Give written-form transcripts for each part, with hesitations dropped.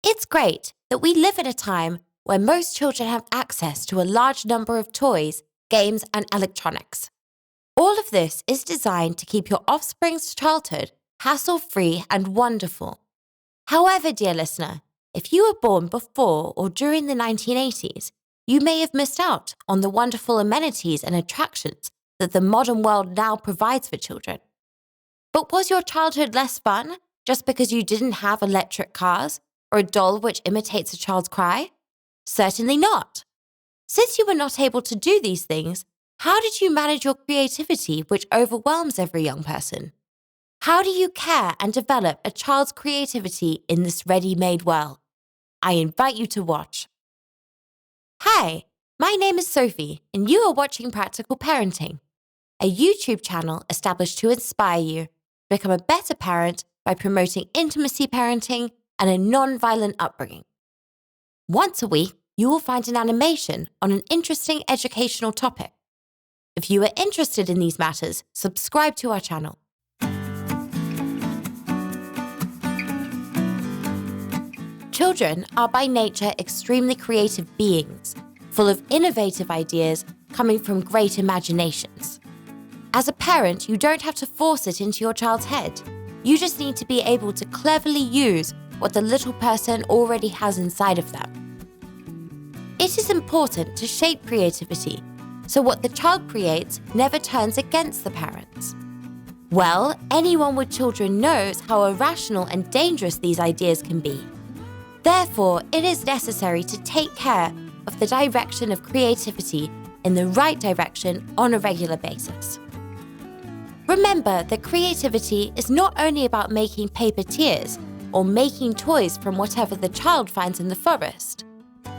It's great that we live in a time where most children have access to a large number of toys, games, and electronics. All of this is designed to keep your offspring's childhood hassle-free and wonderful. However, dear listener, if you were born before or during the 1980s, you may have missed out on the wonderful amenities and attractions that the modern world now provides for children. But was your childhood less fun just because you didn't have electric cars or a doll which imitates a child's cry? Certainly not. Since you were not able to do these things, how did you manage your creativity, which overwhelms every young person? How do you care and develop a child's creativity in this ready-made world? I invite you to watch. Hi, my name is Sophie, and you are watching Practical Parenting, a YouTube channel established to inspire you to become a better parent by promoting intimacy parenting and a non-violent upbringing. Once a week, you will find an animation on an interesting educational topic. If you are interested in these matters, subscribe to our channel. Children are by nature extremely creative beings, full of innovative ideas coming from great imaginations. As a parent, you don't have to force it into your child's head. You just need to be able to cleverly use what the little person already has inside of them. It is important to shape creativity so what the child creates never turns against the parents. Well, anyone with children knows how irrational and dangerous these ideas can be. Therefore, it is necessary to take care of the direction of creativity in the right direction on a regular basis. Remember that creativity is not only about making paper tears or making toys from whatever the child finds in the forest.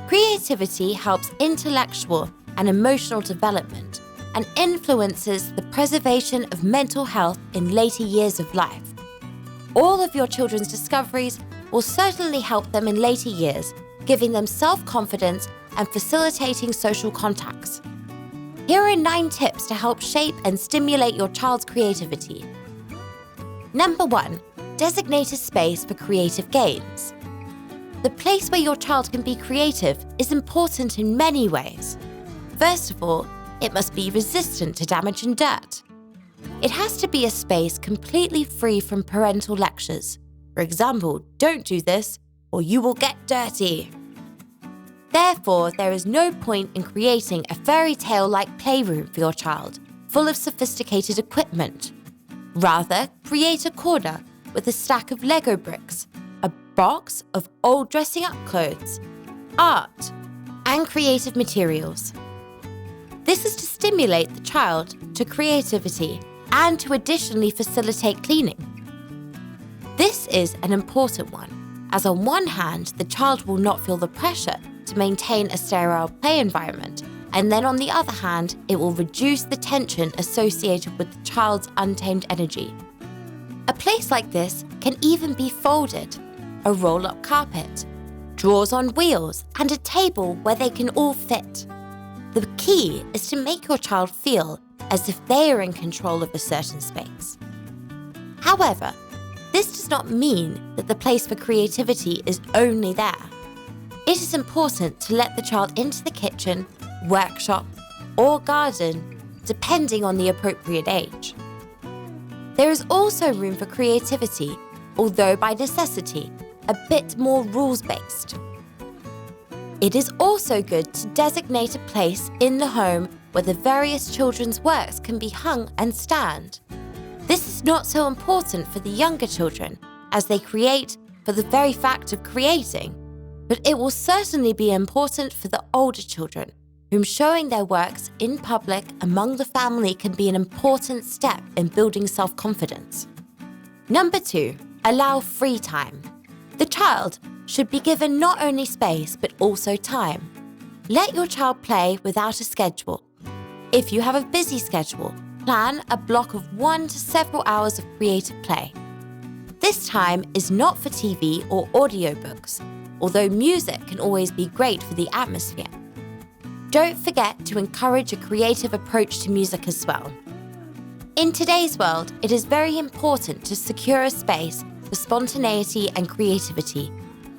Creativity helps intellectual and emotional development and influences the preservation of mental health in later years of life. All of your children's discoveries will certainly help them in later years, giving them self-confidence and facilitating social contacts. Here are 9 tips to help shape and stimulate your child's creativity. Number 1, designate a space for creative games. The place where your child can be creative is important in many ways. First of all, it must be resistant to damage and dirt. It has to be a space completely free from parental lectures. For example, don't do this or you will get dirty. Therefore, there is no point in creating a fairy tale-like playroom for your child, full of sophisticated equipment. Rather, create a corner with a stack of Lego bricks, a box of old dressing up clothes, art, and creative materials. This is to stimulate the child to creativity and to additionally facilitate cleaning. This is an important one, as on one hand, the child will not feel the pressure to maintain a sterile play environment, and then on the other hand, it will reduce the tension associated with the child's untamed energy. A place like this can even be folded, a roll-up carpet, drawers on wheels, and a table where they can all fit. The key is to make your child feel as if they are in control of a certain space. However, this does not mean that the place for creativity is only there. It is important to let the child into the kitchen, workshop, or garden, depending on the appropriate age. There is also room for creativity, although by necessity, a bit more rules-based. It is also good to designate a place in the home where the various children's works can be hung and stand. This is not so important for the younger children, as they create for the very fact of creating, but it will certainly be important for the older children, whom showing their works in public among the family can be an important step in building self-confidence. Number 2, allow free time. The child should be given not only space, but also time. Let your child play without a schedule. If you have a busy schedule, plan a block of 1 to several hours of creative play. This time is not for TV or audiobooks, although music can always be great for the atmosphere. Don't forget to encourage a creative approach to music as well. In today's world, it is very important to secure a space for spontaneity and creativity.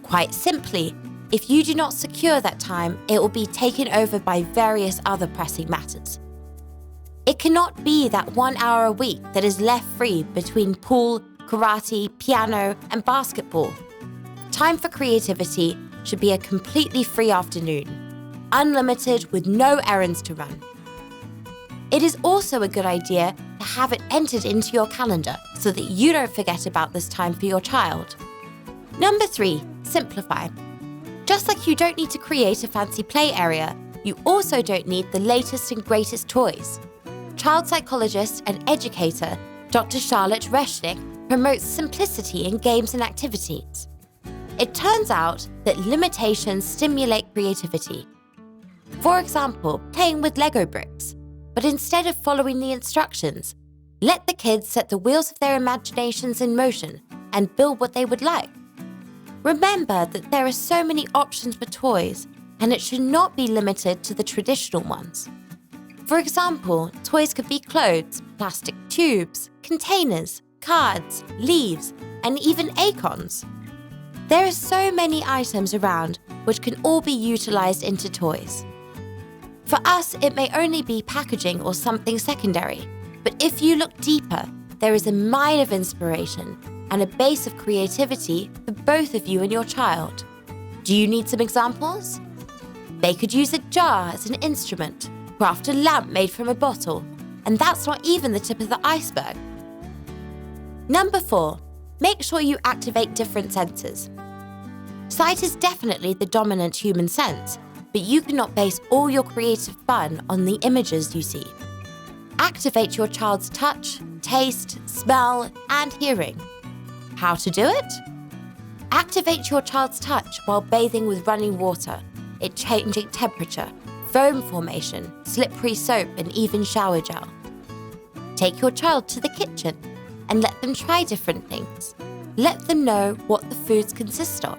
Quite simply, if you do not secure that time, it will be taken over by various other pressing matters. It cannot be that 1 hour a week that is left free between pool, karate, piano, and basketball. Time for creativity should be a completely free afternoon, unlimited with no errands to run. It is also a good idea to have it entered into your calendar so that you don't forget about this time for your child. Number 3, simplify. Just like you don't need to create a fancy play area, you also don't need the latest and greatest toys. Child psychologist and educator Dr. Charlotte Reshnick promotes simplicity in games and activities. It turns out that limitations stimulate creativity. For example, playing with Lego bricks. But instead of following the instructions, let the kids set the wheels of their imaginations in motion and build what they would like. Remember that there are so many options for toys, and it should not be limited to the traditional ones. For example, toys could be clothes, plastic tubes, containers, cards, leaves, and even acorns. There are so many items around which can all be utilized into toys. For us, it may only be packaging or something secondary, but if you look deeper, there is a mine of inspiration and a base of creativity for both of you and your child. Do you need some examples? They could use a jar as an instrument, craft a lamp made from a bottle, and that's not even the tip of the iceberg. Number 4, make sure you activate different senses. Sight is definitely the dominant human sense, but you cannot base all your creative fun on the images you see. Activate your child's touch, taste, smell, and hearing. How to do it? Activate your child's touch while bathing with running water, it changing temperature, foam formation, slippery soap, and even shower gel. Take your child to the kitchen and let them try different things. Let them know what the foods consist of.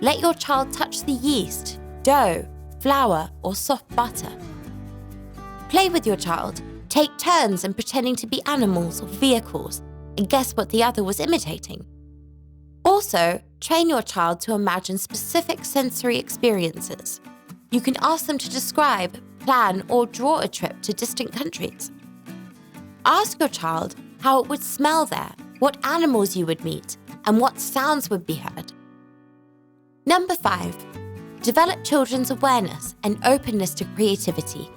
Let your child touch the yeast, dough, flour, or soft butter. Play with your child. Take turns in pretending to be animals or vehicles and guess what the other was imitating. Also, train your child to imagine specific sensory experiences. You can ask them to describe, plan, or draw a trip to distant countries. Ask your child how it would smell there, what animals you would meet, and what sounds would be heard. Number 5, develop children's awareness and openness to creativity.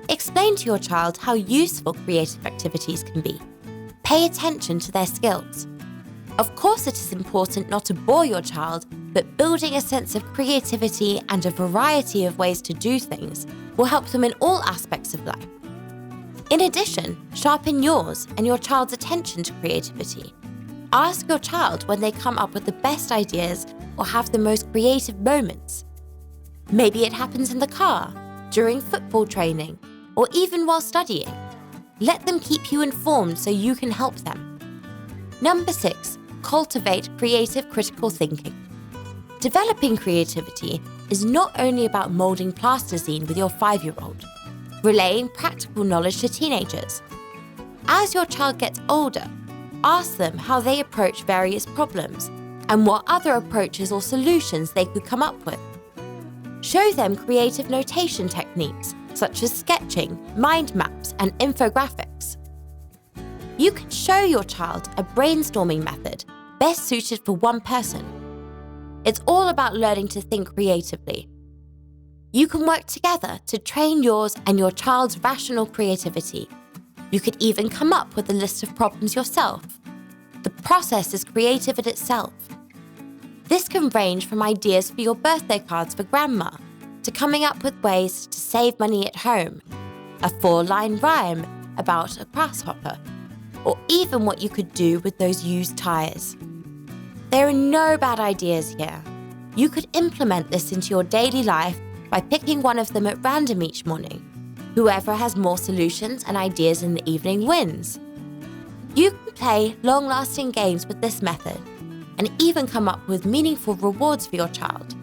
Explain to your child how useful creative activities can be. Pay attention to their skills. Of course, it is important not to bore your child, but building a sense of creativity and a variety of ways to do things will help them in all aspects of life. In addition, sharpen yours and your child's attention to creativity. Ask your child when they come up with the best ideas or have the most creative moments. Maybe it happens in the car, during football training, or even while studying. Let them keep you informed so you can help them. Number 6, cultivate creative critical thinking. Developing creativity is not only about molding plasticine with your 5-year-old, relaying practical knowledge to teenagers. As your child gets older, ask them how they approach various problems and what other approaches or solutions they could come up with. Show them creative notation techniques such as sketching, mind maps, and infographics. You can show your child a brainstorming method best suited for one person. It's all about learning to think creatively. You can work together to train yours and your child's rational creativity. You could even come up with a list of problems yourself. The process is creative in itself. This can range from ideas for your birthday cards for grandma to coming up with ways to save money at home, a 4-line rhyme about a grasshopper, or even what you could do with those used tires. There are no bad ideas here. You could implement this into your daily life by picking one of them at random each morning. Whoever has more solutions and ideas in the evening wins. You can play long-lasting games with this method and even come up with meaningful rewards for your child.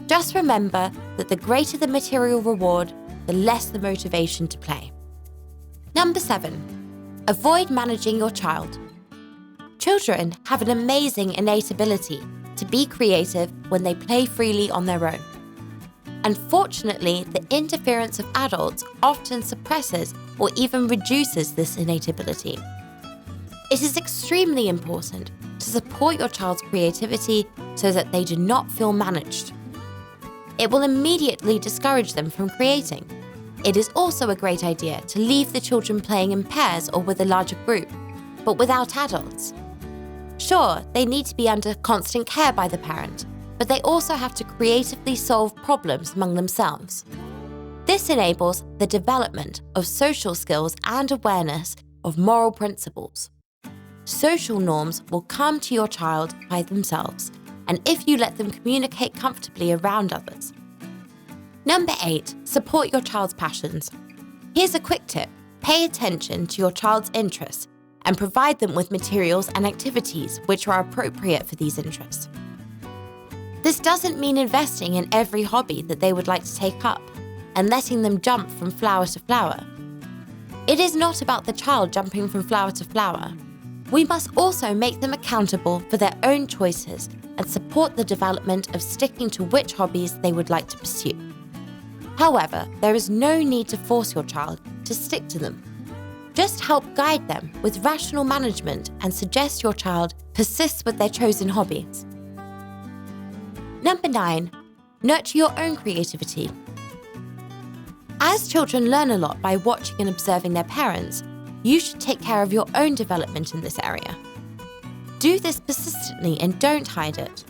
Just remember that the greater the material reward, the less the motivation to play. Number 7, avoid managing your child. Children have an amazing innate ability to be creative when they play freely on their own. Unfortunately, the interference of adults often suppresses or even reduces this innate ability. It is extremely important to support your child's creativity so that they do not feel managed. It will immediately discourage them from creating. It is also a great idea to leave the children playing in pairs or with a larger group, but without adults. Sure, they need to be under constant care by the parent, but they also have to creatively solve problems among themselves. This enables the development of social skills and awareness of moral principles. Social norms will come to your child by themselves, and if you let them communicate comfortably around others. Number 8, support your child's passions. Here's a quick tip: pay attention to your child's interests and provide them with materials and activities which are appropriate for these interests. This doesn't mean investing in every hobby that they would like to take up and letting them jump from flower to flower. It is not about the child jumping from flower to flower. We must also make them accountable for their own choices and support the development of sticking to which hobbies they would like to pursue. However, there is no need to force your child to stick to them. Just help guide them with rational management and suggest your child persists with their chosen hobbies. Number 9, nurture your own creativity. As children learn a lot by watching and observing their parents, you should take care of your own development in this area. Do this persistently and don't hide it.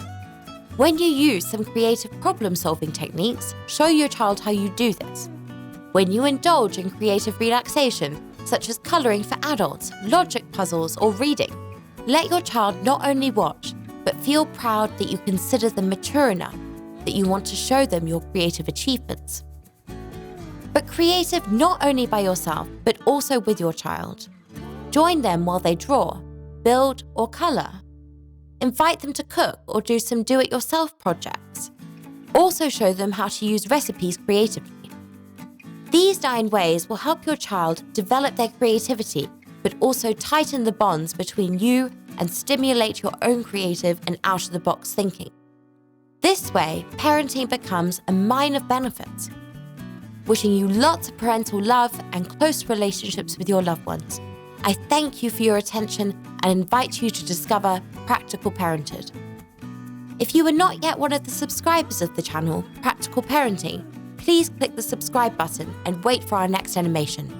When you use some creative problem-solving techniques, show your child how you do this. When you indulge in creative relaxation, such as colouring for adults, logic puzzles, or reading, let your child not only watch, but feel proud that you consider them mature enough that you want to show them your creative achievements. But creative not only by yourself, but also with your child. Join them while they draw, build, or colour. Invite them to cook or do some do-it-yourself projects. Also show them how to use recipes creatively. These 9 ways will help your child develop their creativity, but also tighten the bonds between you and stimulate your own creative and out-of-the-box thinking. This way, parenting becomes a mine of benefits. Wishing you lots of parental love and close relationships with your loved ones. I thank you for your attention and invite you to discover Practical Parenthood. If you are not yet one of the subscribers of the channel, Practical Parenting, please click the subscribe button and wait for our next animation.